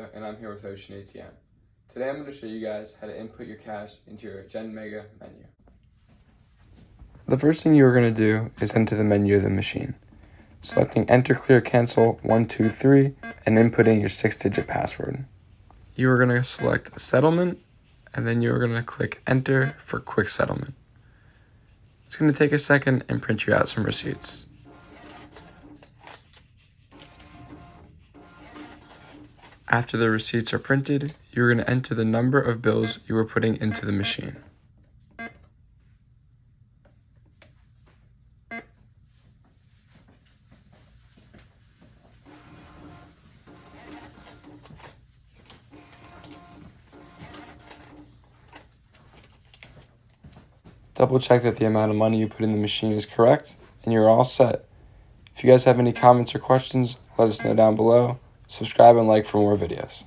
Ippolito, and I'm here with Ocean ATM. Today I'm going to show you guys how to input your cash into your Gen Mega menu. The first thing you are going to do is enter the menu of the machine, selecting Enter, Clear, Cancel 1, 2, 3, and inputting your 6-digit password. You are going to select Settlement, and then you are going to click Enter for Quick Settlement. It's going to take a second and print you out some receipts. After the receipts are printed, you're going to enter the number of bills you are putting into the machine. Double check that the amount of money you put in the machine is correct, and you're all set. If you guys have any comments or questions, let us know down below. Subscribe and like for more videos.